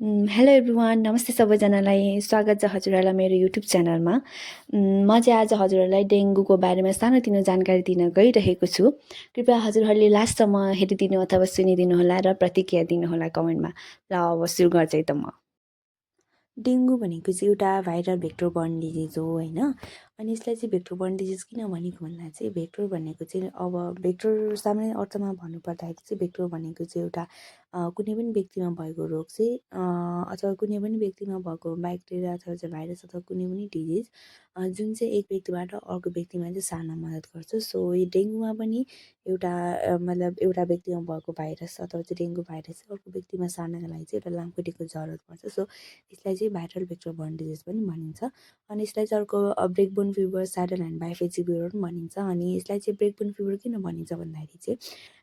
Hello everyone, नमस्ते सबैजनालाई। स्वागत छ हजुरहरूलाई मेरो युट्युब च्यानलमा। म चाहिँ आज हजुरहरूलाई डेङ्गुको बारेमा सानोतिनो जानकारी दिन गइरहेको छु। कृपया हजुरहरूले लास्टसम्म हेरिदिनु अथवा सुनिदिनुहोला र प्रतिक्रिया दिनुहोला कमेन्टमा। ल अब सुरु गर्छु है त म। डेङ्गु भनेको चाहिँ एउटा भाइरल भेक्टर बर्न डिजिज हो होइन। अनि यसलाई चाहिँ भेक्टर बर्न डिजिज किन भनेको भन्दा चाहिँ भेक्टर भनेको चाहिँ अब भेक्टर सामान्य अर्थमा भन्नुपर्दाखेरि चाहिँ भेक्टर भनेको चाहिँ एउटा कुनै पनि व्यक्तिमा भएको रोग चाहिँ अथवा कुनै पनि व्यक्तिमा भएको ब्याक्टेरिया अथवा चाहिँ भाइरस अथवा कुनै पनि डिजिज जुन चाहिँ एक व्यक्तिबाट अर्को व्यक्तिमा चाहिँ सार्न मद्दत गर्छ। सो यो डेङ्गुमा पनि एउटा मतलब एउटा व्यक्तिमा भएको भाइरस अथवा चाहिँ डेङ्गु भाइरस चाहिँ अर्को व्यक्तिमा सार्नका लागि चाहिँ एउटा लामखुट्टेको जरुरत पर्छ। सो यसलाई चाहिँ भाइरल भेक्टर बर्न डिजिज पनि भनिन्छ। अनि यसलाई चाहिँ अर्को ब्रेकबोन फिभर, स्याडल एन्ड बायोफेजी फिभर पनि भनिन्छ। अनि यसलाई चाहिँ ब्रेकबोन फिभर किन भनिन्छ भन्दाखेरि चाहिँ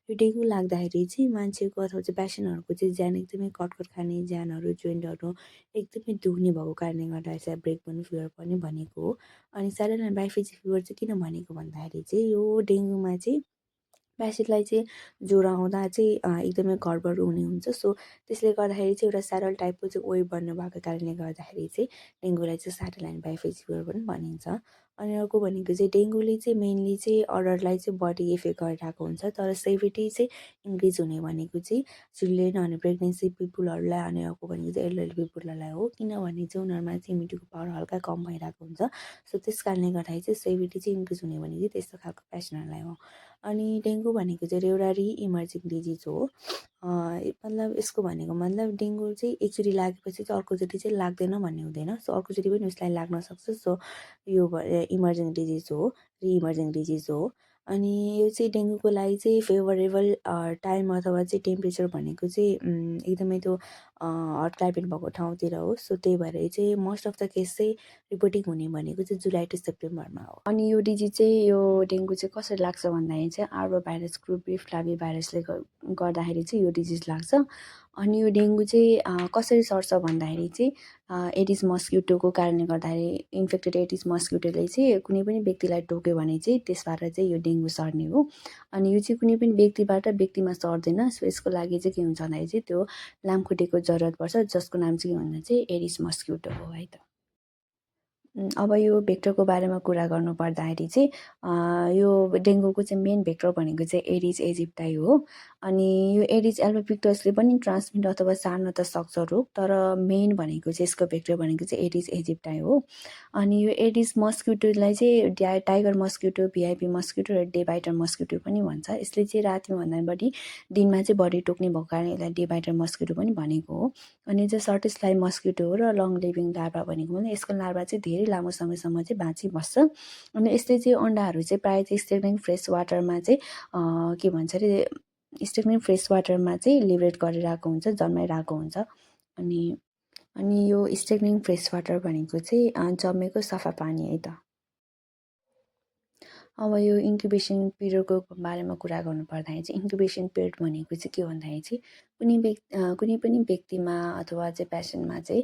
यो डेङ्गु लाग्दाखेरि चाहिँ मान्छेको अथवा चाहिँ पेसेन्टहरूको चाहिँ ज्यान एकदमै कटकट खाने, ज्यानहरू जोइन्टहरू एकदमै दुख्ने भएको कारणले गर्दा चाहिँ ब्रेकबोन फिभर पनि भनेको हो। अनि स्याडल एन्ड बायोफेजी फिभर चाहिँ किन भनेको भन्दाखेरि चाहिँ यो डेङ्गुमा चाहिँ पेसेन्टलाई चाहिँ ज्वरो आउँदा चाहिँ एकदमै गडबड हुने हुन्छ। सो त्यसले गर्दाखेरि चाहिँ एउटा स्याडल टाइपको चाहिँ वेभ बन्नु भएको कारणले गर्दाखेरि चाहिँ डेङ्गुलाई चाहिँ स्याडल एन्ड बायोफेजी फिभर पनि भनिन्छ। अनि अर्को भनेको चाहिँ डेङ्गुले चाहिँ मेनली चाहिँ अडरलाई चाहिँ बडी इफेक्ट गरिरहेको हुन्छ, तर सेभिटी चाहिँ इन्क्रिज हुने भनेको चाहिँ चिल्ड्रेन अनि प्रेग्नेन्सी पिपुलहरूलाई अनि अर्को भनेको चाहिँ एल्डरली पिपुलहरूलाई हो। किनभने चाहिँ उनीहरूमा चाहिँ इम्युनिटीको पावर हल्का कम भइरहेको हुन्छ। सो त्यस कारणले गर्दाखेरि चाहिँ सेभिटी चाहिँ इन्क्रिज हुने भनेको चाहिँ त्यस्तो खालको पेसेन्टहरूलाई हो। अनि डेङ्गु भनेको चाहिँ एउटा इमर्जिङ डिजिज हो। मतलब यसको भनेको मतलब डेङ्गु चाहिँ एकचोटि लागेपछि चाहिँ अर्कोचोटि चाहिँ लाग्दैन भन्ने हुँदैन। सो अर्कोचोटि पनि उसलाई लाग्न सक्छ। सो यो इमर्जिङ डिजिज हो, इमर्जिङ डिजिज हो। अनि यो चाहिँ डेङ्गुको लागि चाहिँ फेभरेबल टाइम अथवा चाहिँ टेम्परेचर भनेको चाहिँ एकदमै त्यो हट क्लाइमेट भएको ठाउँतिर हो। सो त्यही भएर चाहिँ मोस्ट अफ द केस चाहिँ रिपोर्टिङ हुने भनेको चाहिँ जुलाई टु सेप्टेम्बरमा हो। अनि यो डिजिज चाहिँ यो डेङ्गु चाहिँ कसरी लाग्छ भन्दाखेरि चाहिँ आर्बो भाइरस ग्रुप बी फ्लाभी भाइरसले गर्दाखेरि चाहिँ यो डिजिज लाग्छ। अनि यो डेङ्गु चाहिँ कसरी सर्छ भन्दाखेरि चाहिँ एडिस मस्किटोको कारणले गर्दाखेरि इन्फेक्टेड एडिस मस्किटोले चाहिँ कुनै पनि व्यक्तिलाई टोक्यो भने चाहिँ त्यसबाट चाहिँ यो डेङ्गु सर्ने हो। अनि यो चाहिँ कुनै पनि व्यक्तिबाट व्यक्तिमा सर्दैन। सो यसको लागि चाहिँ के हुन्छ भन्दाखेरि चाहिँ त्यो लामखुट्टेको जरुरत पर्छ, जसको नाम चाहिँ के भन्दा चाहिँ एडिस मस्किटो हो है त। अब यो भेक्टरको बारेमा कुरा गर्नु पर्दाखेरि चाहिँ यो डेङ्गुको चाहिँ मेन भेक्टर भनेको चाहिँ एडिस एजिप्टाई हो। अनि यो एडिस एल्बोपिक्टसले पनि ट्रान्समिट अथवा सार्न त सक्छ रोग, तर मेन भनेको चाहिँ यसको भेक्टर भनेको चाहिँ एडिस एजिप्टाई हो। अनि यो एडिस मस्किटोलाई चाहिँ टाइगर मस्किटो, भिआइपी मस्किटो र डे बाइटर मस्किटो पनि भन्छ। यसले चाहिँ रातिमा भन्दा बढी दिनमा चाहिँ बढी टोक्ने भएको कारण यसलाई डे बाइटर मस्किटो पनि भनेको हो। अनि चाहिँ सर्टेस्ट लाइफ मस्किटो हो र लङ लिभिङ लार्भा भनेको भने यसको लार्भा चाहिँ धेरै लामो समयसम्म चाहिँ बाँचिबस्छ। अनि यसले चाहिँ अन्डाहरू चाहिँ प्रायः चाहिँ स्टेग्निङ फ्रेस वाटरमा चाहिँ के भन्छ अरे स्टेग्निङ फ्रेस वाटरमा चाहिँ लिभरेट गरिरहेको हुन्छ, जन्माइरहेको हुन्छ। अनि अनि यो स्टेग्निङ फ्रेस वाटर भनेको चाहिँ जमेको सफा पानी है त। अब यो इन्क्युबेसन पिरियडको बारेमा कुरा गर्नु पर्दाखेरि चाहिँ इन्क्युबेसन पिरियड भनेको चाहिँ के भन्दाखेरि चाहिँ कुनै पनि व्यक्तिमा अथवा चाहिँ पेसेन्टमा चाहिँ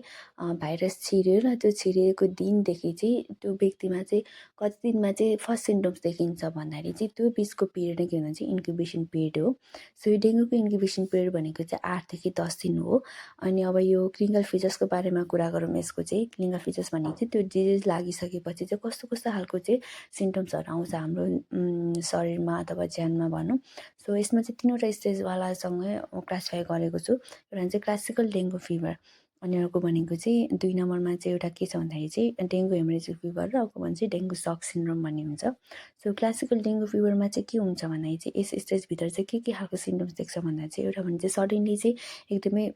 भाइरस छिर्यो र त्यो छिरिएको दिनदेखि चाहिँ त्यो व्यक्तिमा चाहिँ कति दिनमा चाहिँ फर्स्ट सिम्टम्स देखिन्छ भन्दाखेरि चाहिँ त्यो बिचको पिरियड नै के भन्छ चाहिँ इन्क्युबेसन पिरियड हो। सो यो डेङ्गुको इन्क्युबेसन पिरियड भनेको चाहिँ 8 देखि 10 दिन हो। अनि अब यो क्लिनिकल फिचर्सको बारेमा कुरा गरौँ यसको चाहिँ क्लिनिकल फिचर्स भनेको चाहिँ त्यो डिजिज लागिसकेपछि चाहिँ कस्तो कस्तो खालको चाहिँ सिम्टम्सहरू आउँछ हाम्रो शरीरमा अथवा ज्यानमा भनौँ। सो यसमा चाहिँ 3वटा स्टेजवालासँगै क्लासिफाई गरेको छु। एउटा चाहिँ क्लासिकल डेङ्गु फिभर, अनि अर्को भनेको चाहिँ 2 नम्बरमा चाहिँ एउटा के छ भन्दाखेरि चाहिँ डेङ्गु हेमोरेजिक फिभर र अर्को भने चाहिँ डेङ्गु सक सिन्ड्रोम भन्ने हुन्छ। सो क्लासिकल डेङ्गु फिभरमा चाहिँ के हुन्छ भन्दाखेरि चाहिँ यस स्टेजभित्र चाहिँ के खालको सिम्टम्स देख्छ भन्दा चाहिँ एउटा भने चाहिँ सडनली चाहिँ एकदमै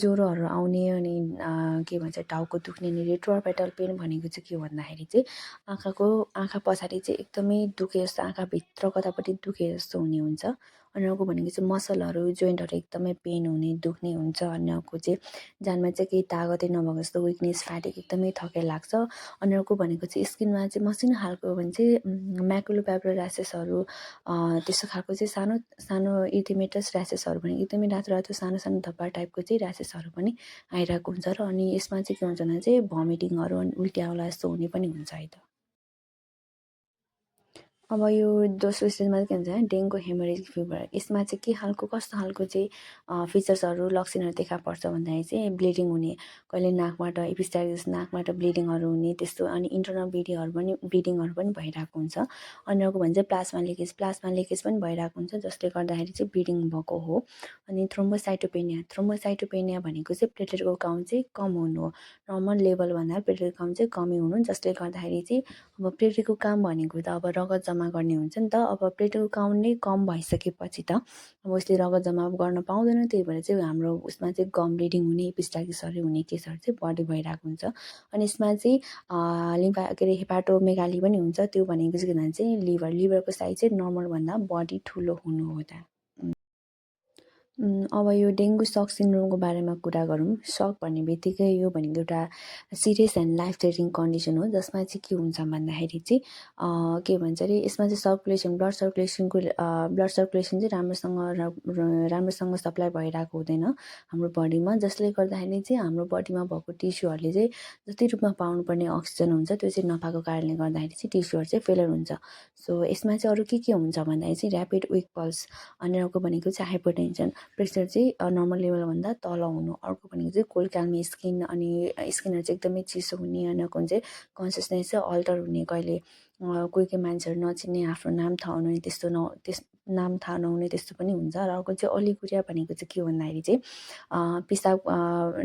ज्वरोहरू आउने, अनि के भन्छ टाउको दुख्ने, अनि रेट्रोअर्बिटल पेन भनेको चाहिँ के हो भन्दाखेरि चाहिँ आँखा पछाडि चाहिँ एकदमै दुखे जस्तो, आँखाभित्र कतापट्टि दुखे जस्तो हुने हुन्छ। अनि अर्को भनेको चाहिँ मसलहरू जोइन्टहरू एकदमै पेन हुने, दुख्ने हुन्छ। अनि अर्को चाहिँ जानमा चाहिँ केही तागतै नभएको जस्तो विकनेस, फ्याटिक, एकदमै थकाइ लाग्छ। अनि अर्को भनेको चाहिँ स्किनमा चाहिँ मसिनो खालको भने चाहिँ म्याकुलोपेब्रल र्यासेसहरू, त्यस्तो खालको चाहिँ सानो सानो इरिथेमेटस र्यासेसहरू भने एकदमै रातो रातो सानो सानो धब्बा टाइपको चाहिँ र्यासेसहरू पनि आइरहेको हुन्छ। र अनि यसमा चाहिँ के हुन्छ भने चाहिँ भमिटिङहरू अनि उल्टी आउला जस्तो हुने पनि हुन्छ है त। अब यो दोस्रो स्टेजमा के भन्छ डेङ्गु हेमोरेजिक फिभर। यसमा चाहिँ के खालको कस्तो खालको चाहिँ फिचर्सहरू लक्षणहरू देखा पर्छ भन्दाखेरि चाहिँ ब्लिडिङ हुने, कहिले नाकबाट एपिस्टाइटिस नाकबाट ब्लिडिङहरू हुने त्यस्तो, अनि इन्टरनल ब्लिडिङहरू पनि भइरहेको हुन्छ। अनि अर्को भन्छ प्लाज्मा लिकेज पनि भइरहेको हुन्छ, जसले गर्दाखेरि चाहिँ ब्लिडिङ भएको हो। अनि थ्रोम्बोसाइटोपेनिया भनेको चाहिँ प्लेटलेटको काउन्ट चाहिँ कम हुनु हो। नर्मल लेभलभन्दा प्लेटलेटको काउन्ट चाहिँ कमी हुनु, जसले गर्दाखेरि चाहिँ अब प्लेटलेटको काम भनेको त अब रगत जम्मा गर्ने हुन्छ नि त। अब प्लेटलेटको काउन्ट नै कम भइसकेपछि त अब उसले रगत जम्मा गर्न पाउँदैन, त्यही भएर चाहिँ हाम्रो उसमा चाहिँ गम ब्लिडिङ हुने, एपिस्टाइटिसहरू हुने केसहरू चाहिँ बढी भइरहेको हुन्छ। अनि यसमा चाहिँ के अरे हेपाटोमेगाली पनि हुन्छ। त्यो भनेको चाहिँ के भन्छ चाहिँ लिभरको साइज चाहिँ नर्मलभन्दा बढी ठुलो हुनु हो त। अब यो डेङ्गु सक सिन्ड्रोमको बारेमा कुरा गरौँ। सक भन्ने बित्तिकै यो भनेको एउटा serious and life threatening condition हो, जसमा चाहिँ के हुन्छ भन्दाखेरि चाहिँ के भन्छ अरे यसमा चाहिँ ब्लड सर्कुलेसन चाहिँ राम्रोसँग सप्लाई भइरहेको हुँदैन हाम्रो बडीमा, जसले गर्दाखेरि चाहिँ हाम्रो बडीमा भएको टिस्युहरूले चाहिँ जति रूपमा पाउनुपर्ने अक्सिजन हुन्छ त्यो चाहिँ नपाएको कारणले गर्दाखेरि चाहिँ टिस्युहरू चाहिँ फेलर हुन्छ। सो यसमा चाहिँ अरू के हुन्छ भन्दाखेरि चाहिँ ऱ्यापिड विक पल्स, अनि अर्को भनेको चाहिँ हाइपरटेन्सन, प्रेसर चाहिँ नर्मल लेभलभन्दा तल हुनु, अर्को भनेको चाहिँ कोल्ड क्याल्मी स्किन, अनि स्किनहरू चाहिँ एकदमै चिसो हुने, अनि अर्को चाहिँ कन्सियसनेस चाहिँ अल्टर हुने, कहिले कोही मान्छेहरू नचिन्ने, आफ्नो नाम थाहा नहुने, नाम थाहा नहुने त्यस्तो पनि हुन्छ। र अर्को चाहिँ ओलिगुरिया भनेको चाहिँ के भन्दाखेरि चाहिँ पिसाब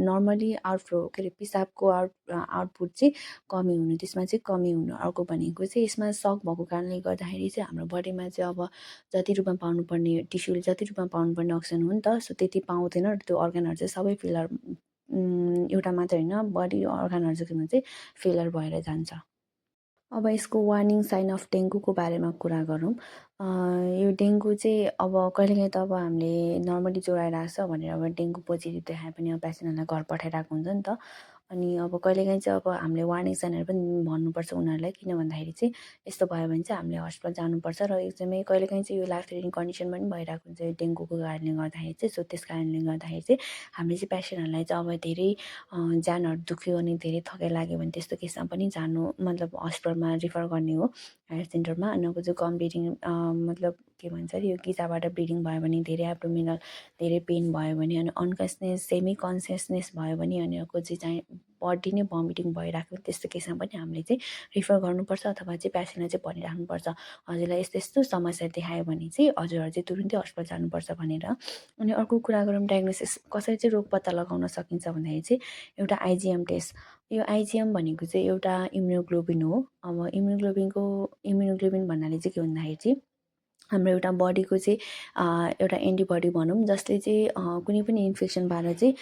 नर्मली आउटफ्लो के अरे पिसाबको आउटपुट चाहिँ कमी हुनु, त्यसमा चाहिँ कमी हुनु। अर्को भनेको चाहिँ यसमा सक भएको कारणले गर्दाखेरि चाहिँ हाम्रो बडीमा चाहिँ अब जति रूपमा पाउनुपर्ने टिस्युले जति रूपमा पाउनुपर्ने अक्सिजन हो नि त, सो त्यति पाउँदैन र त्यो अर्गनहरू चाहिँ सबै फेलर, एउटा मात्र होइन बडी अर्गनहरू चाहिँ फेलर भएर जान्छ। अब यसको वार्निङ साइन अफ डेङ्गुको बारेमा कुरा गरौँ। यो डेङ्गु चाहिँ अब कहिलेकाहीँ त अब हामीले नर्मली ज्वरो आइरहेको छ भनेर अब डेङ्गु पोजिटिभ देखाए पनि अब पेसेन्टहरूलाई घर पठाइरहेको हुन्छ नि त। अनि अब कहिलेकाहीँ चाहिँ अब हामीले वार्निङ साइनहरू पनि भन्नुपर्छ उनीहरूलाई, किन भन्दाखेरि चाहिँ यस्तो भयो भने चाहिँ हामीले हस्पिटल जानुपर्छ, र एकदमै कहिलेकाहीँ चाहिँ यो लाइफ थ्रेटनिङ कन्डिसन पनि भइरहेको हुन्छ यो डेङ्गुको कारणले गर्दाखेरि चाहिँ। सो त्यस कारणले गर्दाखेरि चाहिँ हामीले चाहिँ पेसेन्टहरूलाई चाहिँ अब धेरै ज्यानहरू दुख्यो अनि धेरै थकाइ लाग्यो भने त्यस्तो केसमा पनि जानु, मतलब हस्पिटलमा रिफर गर्ने हो, हेल्थ सेन्टरमा। अनि अर्को चाहिँ कम ब्लिडिङ, मतलब के भन्छ अरे यो गिजाबाट ब्लिडिङ भयो भने, धेरै एब्डोमिनल धेरै पेन भयो भने, अनि अनकन्सियसनेस सेमी कन्सियसनेस भयो भने, अनि अर्को चाहिँ बडी नै भमिटिङ भइरहेको त्यस्तो केसमा पनि हामीले चाहिँ रिफर गर्नुपर्छ, अथवा चाहिँ पेसेन्टलाई चाहिँ भनिराख्नुपर्छ हजुरलाई यस्तो यस्तो समस्या देखायो भने चाहिँ हजुरहरू चाहिँ तुरुन्तै हस्पिटल जानुपर्छ भनेर। अनि अर्को कुरा गरौँ डायग्नोसिस कसरी चाहिँ रोग पत्ता लगाउन सकिन्छ भन्दाखेरि चाहिँ एउटा आइजिएम टेस्ट। यो आइजिएम भनेको चाहिँ एउटा इम्युनोग्लोबिन हो। अब इम्युनोग्लोबिन भन्नाले चाहिँ के भन्दाखेरि चाहिँ हाम्रो एउटा बडीको चाहिँ एउटा एन्टिबडी भनौँ, जसले चाहिँ कुनै पनि इन्फेक्सनबाट चाहिँ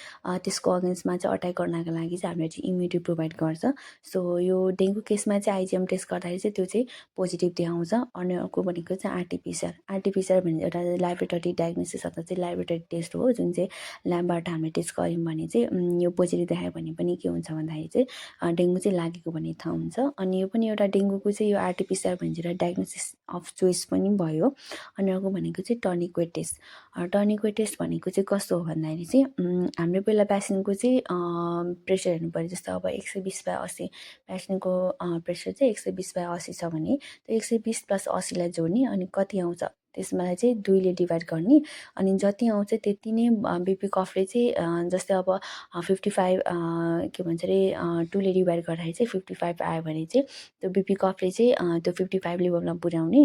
त्यसको अगेन्स्टमा चाहिँ अट्याक गर्नको लागि चाहिँ हामीले चाहिँ इम्युनिटी प्रोभाइड गर्छ। सो यो डेङ्गु केसमा चाहिँ आइजिएम टेस्ट गर्दाखेरि चाहिँ त्यो चाहिँ पोजिटिभ देखाउँछ। अनि अर्को भनेको चाहिँ आरटिपिसिआर भन्ने एउटा ल्याबोरेटरी डायग्नोसिस अथवा चाहिँ ल्याबोरेटरी टेस्ट हो, जुन चाहिँ ल्याबबाट हामीले टेस्ट गऱ्यौँ भने चाहिँ यो पोजिटिभ देखायो भने पनि के हुन्छ भन्दाखेरि चाहिँ डेङ्गु चाहिँ लागेको भन्ने थाहा हुन्छ। अनि यो पनि एउटा डेङ्गुको चाहिँ यो आरटिपिसिआर भन्छ डायग्नोसिस अफ चोइस पनि भयो। अनि अर्को भनेको चाहिँ टर्निक्वेट टेस्ट। टर्निक्वेट टेस्ट भनेको चाहिँ कस्तो हो भन्दाखेरि चाहिँ हाम्रो पहिला पेसेन्टको चाहिँ प्रेसर हेर्नु पऱ्यो। जस्तो अब 120/80 पेसेन्टको प्रेसर चाहिँ 120/80 छ भने त्यो 120 + 80लाई जोड्ने, अनि कति आउँछ त्यसलाई चाहिँ 2ले डिभाइड गर्ने, अनि जति आउँछ त्यति नै बिपी कफले चाहिँ जस्तै अब 55 के भन्छ अरे 2ले डिभाइड गर्दाखेरि चाहिँ 55 आयो भने चाहिँ त्यो बिपी कफले चाहिँ त्यो 55 लेभलमा पुर्याउने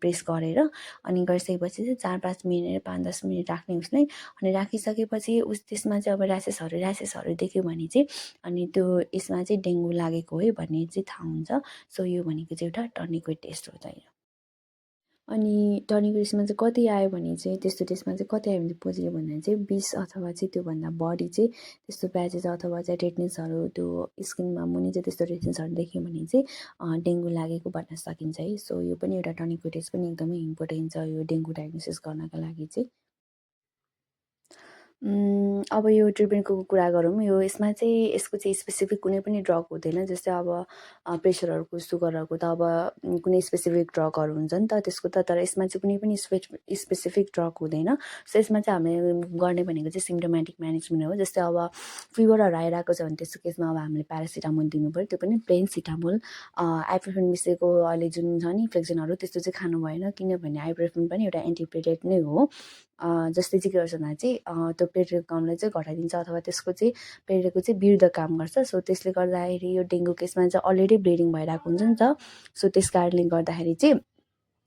प्रेस गरेर, अनि गरिसकेपछि चाहिँ 4-5 मिनट 5-10 मिनट राख्ने उसलाई। अनि राखिसकेपछि त्यसमा चाहिँ अब ऱ्यासेसहरू देख्यो भने चाहिँ अनि त्यो यसमा चाहिँ डेङ्गु लागेको है भन्ने चाहिँ थाहा हुन्छ। सो यो भनेको चाहिँ एउटा टर्निक्वेट टेस्ट हो चाहिँ। अनि टर्निक्वेट टेस्टमा चाहिँ कति आयो भने चाहिँ त्यस्तो टेस्टमा चाहिँ कति आयो भने पोजिटिभ भन्दा चाहिँ 20 अथवा चाहिँ त्योभन्दा बढी चाहिँ त्यस्तो प्याचेस अथवा चाहिँ रेडनेसहरू त्यो स्किनमा मुनि चाहिँ त्यस्तो रेडनेसहरू देख्यो भने चाहिँ डेङ्गु लागेको भन्न सकिन्छ है। सो यो पनि एउटा टर्निक्वेट टेस्ट पनि एकदमै इम्पोर्टेन्ट छ यो डेङ्गु डायग्नोसिस गर्नका लागि चाहिँ। अब यो ट्रिटमेन्टको कुरा गरौँ, यसमा चाहिँ यसको चाहिँ स्पेसिफिक कुनै पनि ड्रग हुँदैन। जस्तै अब प्रेसरहरूको, सुगरहरूको त अब कुनै स्पेसिफिक ड्रगहरू हुन्छ नि त त्यसको त, तर यसमा चाहिँ कुनै पनि स्पेसिफिक ड्रग हुँदैन। सो यसमा चाहिँ हामीले गर्ने भनेको चाहिँ सिम्टोमेटिक म्यानेजमेन्ट हो। जस्तै अब फिभरहरू आइरहेको छ भने त्यस्तो केसमा अब हामीले प्यारासिटामोल दिनु पऱ्यो, त्यो पनि प्लेन सिटामोल। आइब्रुफेन मिसेको अहिले जुन छ नि फ्लेक्जनहरू, त्यस्तो चाहिँ खानु भएन, किनभने आइब्रुफेन पनि एउटा एन्टिप्लेटलेट नै हो। जसले चाहिँ के गर्छ भन्दा चाहिँ त्यो प्लेटलेट काउन्टलाई चाहिँ घटाइदिन्छ, अथवा त्यसको चाहिँ प्लेटलेटको चाहिँ विरुद्ध काम गर्छ। सो त्यसले गर्दाखेरि यो डेङ्गु केसमा चाहिँ अलरेडी ब्लिडिङ भइरहेको हुन्छ नि त। सो त्यस कारणले गर्दाखेरि चाहिँ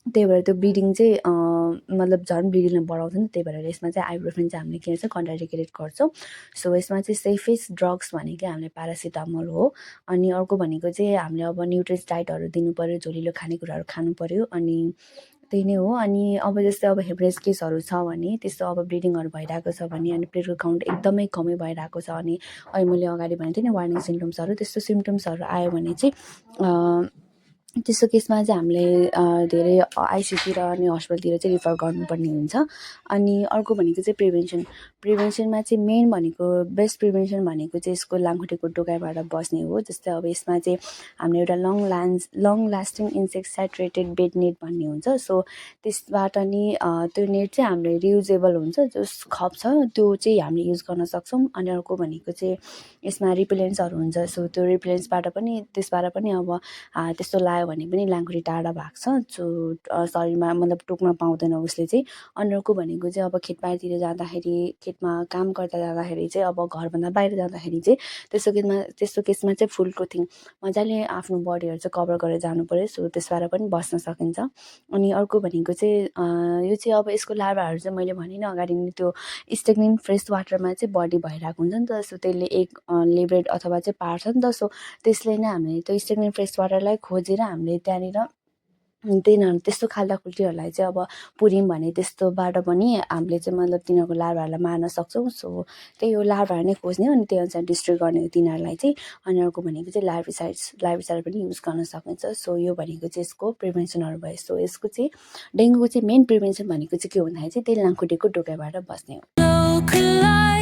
त्यही भएर त्यो ब्लिडिङ चाहिँ मतलब झन् ब्लिडिङलाई बढाउँछ नि, त्यही भएर यसमा चाहिँ आइब्रुफेन चाहिँ हामीले के गर्छ, कन्ट्राइन्डिकेटेड गर्छौँ। सो यसमा चाहिँ सेफेस्ट ड्रग्स भनेकै हामीले प्यारासिटामोल हो। अनि अर्को भनेको चाहिँ हामीले अब न्युट्रिस डाइटहरू दिनु पऱ्यो, झोलिलो खानेकुराहरू खानु पऱ्यो, अनि त्यही नै हो। अनि अब जस्तै अब हेमरेज केसहरू छ भने, त्यस्तो अब ब्लिडिङहरू भइरहेको छ भने, अनि प्लेटलेट काउन्ट एकदमै कमै भइरहेको छ, अनि अहिले मैले अगाडि भनेको थिएँ नि वार्निङ सिम्टम्सहरू, त्यस्तो सिम्टम्सहरू आयो भने चाहिँ त्यस्तो केसमा चाहिँ हामीले धेरै आइसियूतिर अनि हस्पिटलतिर चाहिँ रिफर गर्नुपर्ने हुन्छ। अनि अर्को भनेको चाहिँ प्रिभेन्सनमा चाहिँ मेन भनेको बेस्ट प्रिभेन्सन भनेको चाहिँ यसको लामखुट्टेको टोकाइबाट बस्ने हो। जस्तै अब यसमा चाहिँ हामीले एउटा long lasting insect saturated bed net भन्ने हुन्छ। सो त्यसबाट नि त्यो नेट चाहिँ हामीले रियुजेबल हुन्छ, जो खप्छ त्यो चाहिँ हामीले युज गर्न सक्छौँ। अनि अर्को भनेको चाहिँ यसमा रिपेलेन्ट्सहरू हुन्छ। सो त्यो रिपेलेन्ट्सबाट पनि त्यसबाट पनि अब त्यस्तो लायो भने पनि लामखुट्टे टाढा भाग्छ, जो शरीरमा मतलब टोक्न पाउँदैन उसले चाहिँ। अनि अर्को भनेको चाहिँ अब खेतबारीतिर जाँदाखेरि, खेतमा काम गर्दा जाँदाखेरि चाहिँ, अब घरभन्दा बाहिर जाँदाखेरि चाहिँ त्यस्तो केसमा चाहिँ फुल क्लोथिङ मजाले आफ्नो बडीहरू चाहिँ कभर गरेर जानु पऱ्यो। सो त्यसबाट पनि बस्न सकिन्छ। अनि अर्को भनेको चाहिँ यो चाहिँ अब यसको लार्भाहरू चाहिँ मैले भने नि अगाडि नै, त्यो स्टेग्निङ फ्रेस वाटरमा चाहिँ बडी भइरहेको हुन्छ नि त। सो त्यसले एक लेब्रेड अथवा चाहिँ पार्छ नि त। सो त्यसले नै हामीले त्यो स्टेग्निङ फ्रेस वाटरलाई खोजेर हामीले त्यहाँनिर तिनीहरू त्यस्तो खाल्डाखुल्टीहरूलाई चाहिँ अब पुऱ्यौँ भने त्यस्तोबाट पनि हामीले चाहिँ मतलब तिनीहरूको लार्भाहरूलाई मार्न सक्छौँ। सो त्यही हो, लार्भाहरू नै खोज्ने हो, अनि त्यही अनुसार डिस्ट्रोय गर्ने हो तिनीहरूलाई चाहिँ। अनि अर्को भनेको चाहिँ लार्भिसाइड पनि युज गर्न सकिन्छ। सो यो भनेको चाहिँ यसको प्रिभेन्सनहरू भयो। सो यसको चाहिँ डेङ्गुको चाहिँ मेन प्रिभेन्सन भनेको चाहिँ के हो भन्दाखेरि चाहिँ त्यही लामखुट्टेको टोकाइबाट बस्ने हो।